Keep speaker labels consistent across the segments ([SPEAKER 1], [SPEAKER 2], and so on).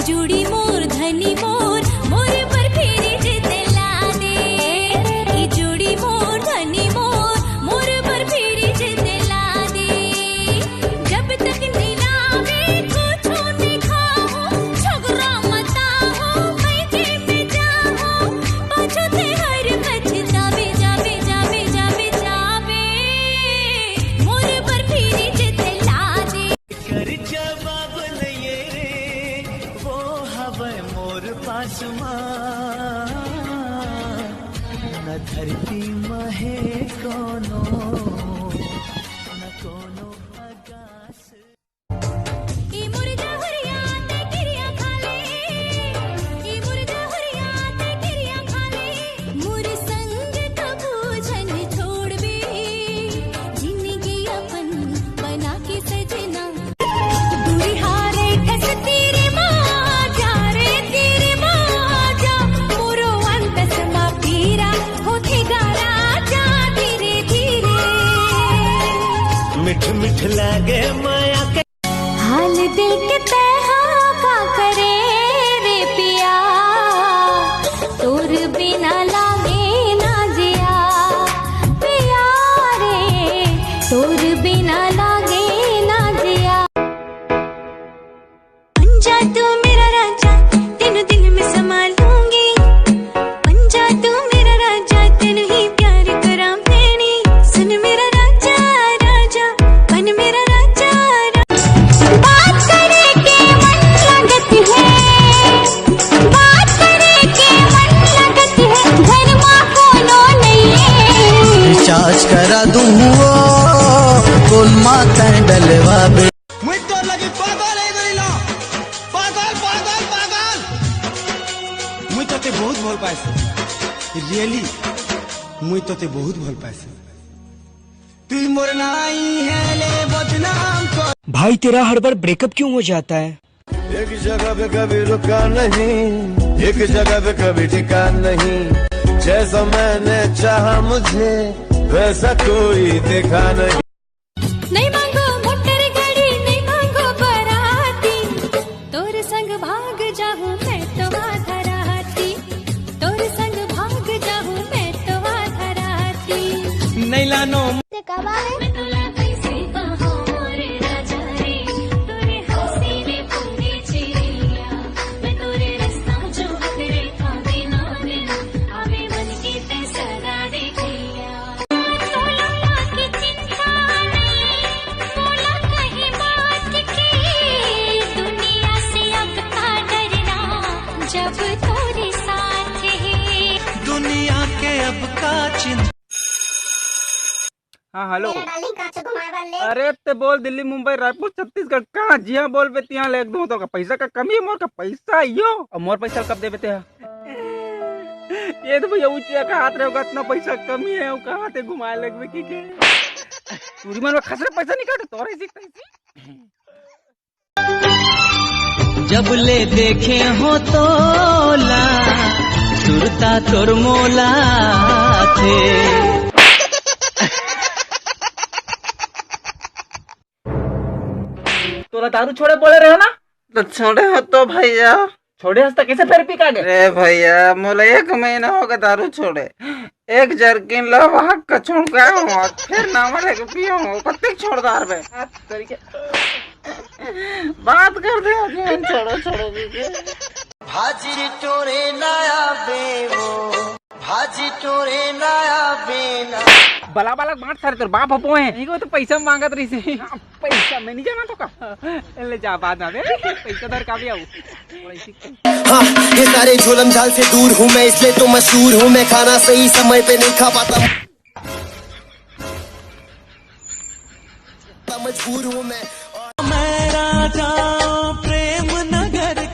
[SPEAKER 1] जुड़ी मोर धनी मोर मोर पर फेरी जिते ला दे। ई जुड़ी मोर धनी मोर मोर पर फेरी जिते ला दे। जब तक नीलावे कुछ दिखाओ झगड़ा मता हो पैके में जाओ पाछो ते हर पछतावे जावे जावे जावे जावे मोर पर फेरी जिते ला दे।
[SPEAKER 2] कर जवाब नहीं रे वो हवा मोर पास न धरती महे कोनो न कोनो आकाश।
[SPEAKER 1] ई मुर्गा हुरिया ते गिरिया खाले ई मुर्गा हुरिया ते गिरिया खाले मोर संग कबू झन छोड़बे जिंदगी अपन बना के सजना। दूरी हारे कस तेरे माँ जा रे तेरे माँ जा मोरो अंतस मा पीरा होते गारा जा धीरे धीरे।
[SPEAKER 2] मिठ मिठ लागे माया के
[SPEAKER 1] हाल दिल के तहा का करे रे पिया तोर बिना लागे ना जिया पिया रे तोर बिना लागे ना जिया। पंजा तू मेरा राजा तेनु दिल में समा लूंगी। पंजा तू मेरा राजा तेनु ही प्यार करा मैंने। सुन मेरा राजा राजा बन मेरा राजा बात करे के मन लगत है बात करे के मन लगत है घर माँ कोनो नहीं है।
[SPEAKER 3] रिचार्ज करा दूँ गोल माता डलवा बे।
[SPEAKER 4] मुझ तो लगी पागल है गईला पागल पागल पागल। मुझ तो ते बहुत भल पाइसे रियली मुझ तो ते बहुत भल पाइसे। तू मोर नाई है ले बदनाम को।
[SPEAKER 5] भाई तेरा हर बार ब्रेकअप क्यों हो जाता है?
[SPEAKER 6] एक जगह पे कभी रुका नहीं एक जगह पे कभी टिका नहीं। जैसा मैंने चाहा मुझे वैसा कोई देखा नहीं।
[SPEAKER 1] नहीं मांगो मोटर गाड़ी नहीं मांगो बराती तोर संग भाग जाहूँ मैं तो धराती तोर संग भाग जाहूँ मैं तो धराती।
[SPEAKER 4] नहीं लानो
[SPEAKER 1] मैं तुला कैसे कहो मोरे राजा रे तोरे हसीने पूरी चिड़िया मैं तोरे रास्ता जो करे था बिना बिना आवे मन की ते सदा देखिया। सोला की चिंता नहीं सोला कहीं बात की दुनिया से अब का डरना जब तोरे साथ है।
[SPEAKER 2] दुनिया के अब का चिंता।
[SPEAKER 5] हाँ हेलो। अरे ते बोल दिल्ली मुंबई रायपुर छत्तीसगढ़ कहाँ जिया बोल बे तिहाँ ले दूँ तो का पैसा का कमी है मोर का पैसा यो और मोर पैसा कब दे बेते ये तो भैया ऊँचिया का हाथ रहेगा इतना पैसा कमी है कहाँ ते घुमाए लगवे की के पूरी मन में खसरे पैसा नहीं काटे तोरे सी पैसे।
[SPEAKER 2] जब ले देखे हो तोला सुरता तोर मोला थे।
[SPEAKER 5] तोरा दारू छोड़े बोले रहे ना तो छोड़े हो तो भैया छोड़े हंसता कैसे फिर पी का गए? अरे भैया मोला 1 महीना होगा दारू छोड़े 1 जर्किन लो हक का छोड़ गया हूँ फिर ना मरे को पियो हूँ कत्ते छोड़दार बे बात कर दे छोड़ो छोड़ो
[SPEAKER 3] भाजी टोरे नया बेवो भाजी टोरे नया बेना।
[SPEAKER 5] बला बालक बांट सारे तेरे बाप हपो है नहीं को तो पैसा मांगत रही से पैसा मैं नहीं जाना तो का ले जा बाद में पैसा दर का भी आऊं।
[SPEAKER 3] हाँ ये सारे झोलम झाल से दूर हूँ मैं इसलिए तो मशहूर हूँ मैं खाना सही समय पे नहीं खा पाता मजबूर हूँ मैं
[SPEAKER 2] राजा प्रेम नगर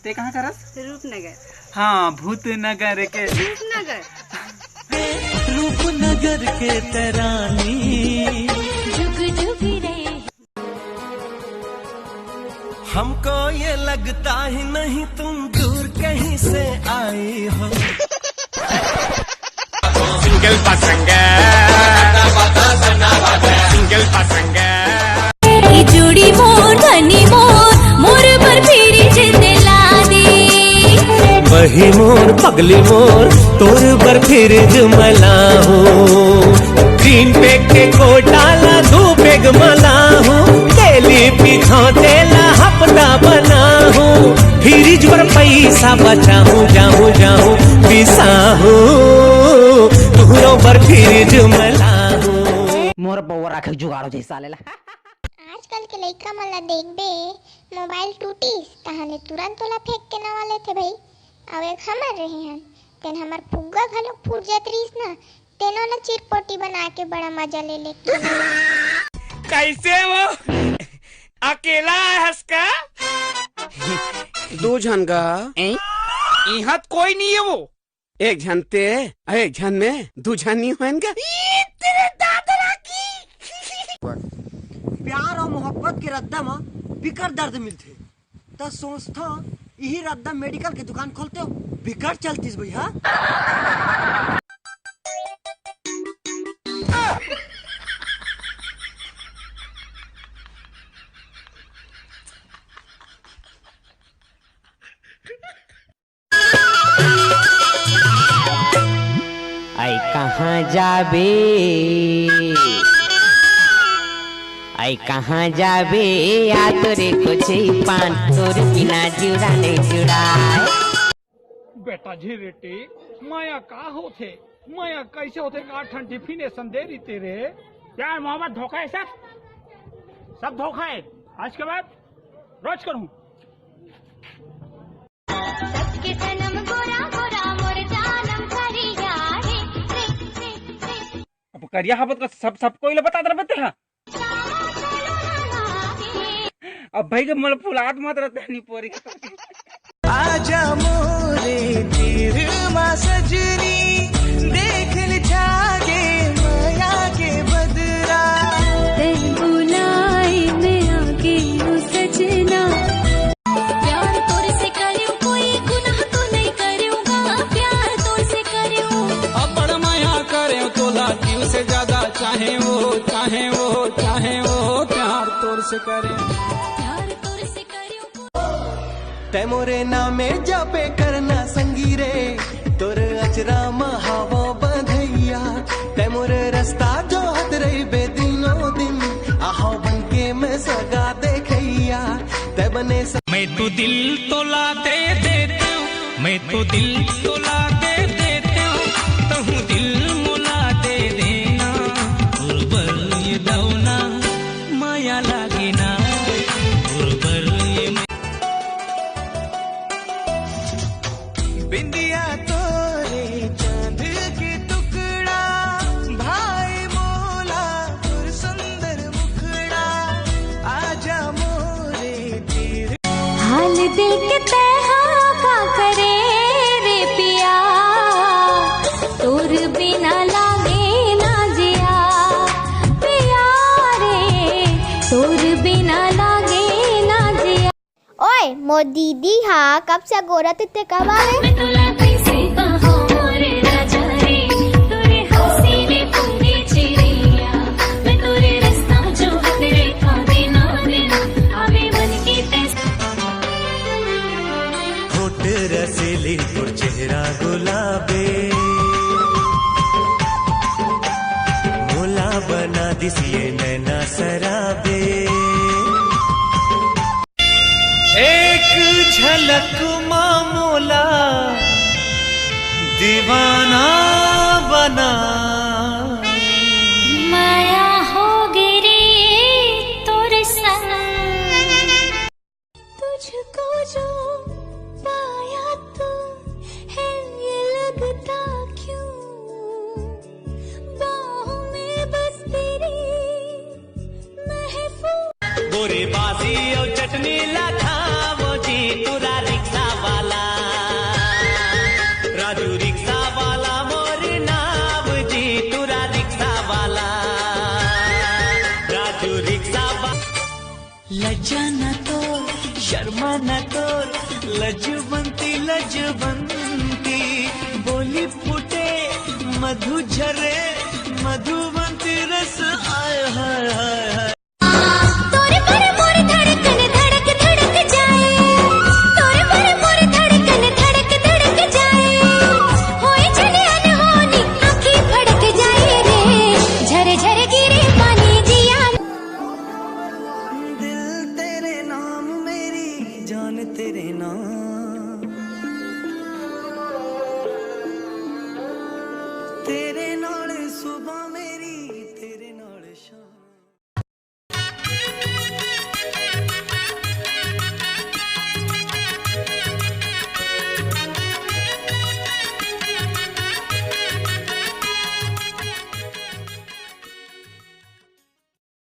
[SPEAKER 5] ते कहाँ का रस?
[SPEAKER 7] रूपनगर।
[SPEAKER 5] हाँ भूतनगर के
[SPEAKER 2] रूपनगर के तरानी
[SPEAKER 1] जुग जुग रे
[SPEAKER 2] हमको ये लगता ही नहीं तुम दूर कहीं से आई हो। सिंगल पसंग सिंगल पसंग
[SPEAKER 1] जुड़ी मोर धनी मोर मोर पर फिरी
[SPEAKER 2] कही मोर पगली मोर तोर बर फिर जुमला हूँ तीन पेग के को डाला दो पेग मला हूँ तेली पीछो तेला हपता बना हूँ फ्रिज पर पैसा बचाऊं जाऊं जाऊं पिसा हूँ तुहरो बर फिर जुमला हूँ
[SPEAKER 7] मोर बउआ राखे जुगाड़ो जैसा लेला
[SPEAKER 8] आजकल के लइका मन ला देखबे मोबाइल टूटिस तहाले तुरंत तोला फेंक के नवा लेथे भाई अब एक हमर रहे हैं तेन हमर फुग्गा घलो फूट जात रहीस ना तेनो ला चिरपोटी बना के बड़ा मजा ले ले
[SPEAKER 4] कैसे वो अकेला हंस का दो जन का यहाँ कोई नहीं है वो एक जन ते एक जन में दो जन नहीं हो इनका तेरे दादा की
[SPEAKER 9] प्यार और मोहब्बत के रद्दा में बिकर दर्द मिलते तो सोचता यही रद्दा मेडिकल के दुकान खोलते हो बिकर चलतीस भैया
[SPEAKER 7] आई कहाँ जाबे आई कहाँ जाबे या तोरे कुछ पान तोर बिना जुड़ा नहीं जुड़ाए
[SPEAKER 10] बेटा जी रेटी माया का होथे माया कैसे होथे का ठंडी फिनेशन दे रही तेरे प्यार मोहब्बत धोखा है सब धोखा है आज के बाद रोज करूं
[SPEAKER 1] सबके सनम गोरा गोरा मोर जानम करिया
[SPEAKER 5] अब करिया हबत का सबको ही बता दे बते हां अब भाई के मल फुलात मत रहते नहीं पोरी
[SPEAKER 2] आजा मोरे तीर मा सजनी देख ले जागे माया के बदरा
[SPEAKER 1] बुलाई मैं आगे हूँ सजना प्यार तोर से करूँ कोई गुनाह तो नहीं करूँगा प्यार तोर से करूँ
[SPEAKER 10] अब बड़ माया करे तोला दिल से ज्यादा चाहे वो प्यार तोर से करे
[SPEAKER 2] ते मोरे नामे जापे करना संगीरे तोर अचरा महावा बधैया ते मोरे रास्ता जो हद रही बेदिनो दिन आहो बनके मैं सगा देखैया ते बने
[SPEAKER 10] मैं तो दिल तोला दे देता हूँ मैं तो दिल तोला दे देता हूँ तहु दिल मुला दे देना उर्बर ये दौना माया लागे ना उर्बर ये
[SPEAKER 2] बिंदिया तोरे चांद के टुकड़ा भाई मोला और सुंदर मुखड़ा आजा मोरे तीर
[SPEAKER 1] हाल दिल के तहा का करे रे पिया तोर बिना लागे ना जिया पिया रे तोर बिना लागे ना जिया
[SPEAKER 8] ओए मोर दीदी हा कब से गोरत इतने कब आवे
[SPEAKER 1] मैं तुला कैसे कहूँ मोरे राजा रे तोरे हसीने पूरी चिड़िया मैं तोरे रास्ता जो हद रेखा देना आवे मन की
[SPEAKER 2] होठ रसीली और चेहरा गुलाबे मोला बना दिसिए नैना सराबे एक झलक मामोला दीवाना बना
[SPEAKER 1] माया हो गिरी तोर संग तुझको जो पाया तो है ये लगता क्यों बाहों में बस तेरी महफूज
[SPEAKER 2] गोरी बाजी और चटनी लाखा वो जी तुरा रिक्शा वाला राजू रिक्शा वाला मोरी नाव जी तुरा रिक्शा वाला राजू रिक्शा लज्जा न तो शर्मा न तो लजबंती बोली फूटे मधु झरे मधुबंती रस आय हाय हाय
[SPEAKER 1] तोरे पर मोर धड़कन धड़क धड़क जाए तोरे पर मोर धड़कन धड़क धड़क
[SPEAKER 11] जुबां में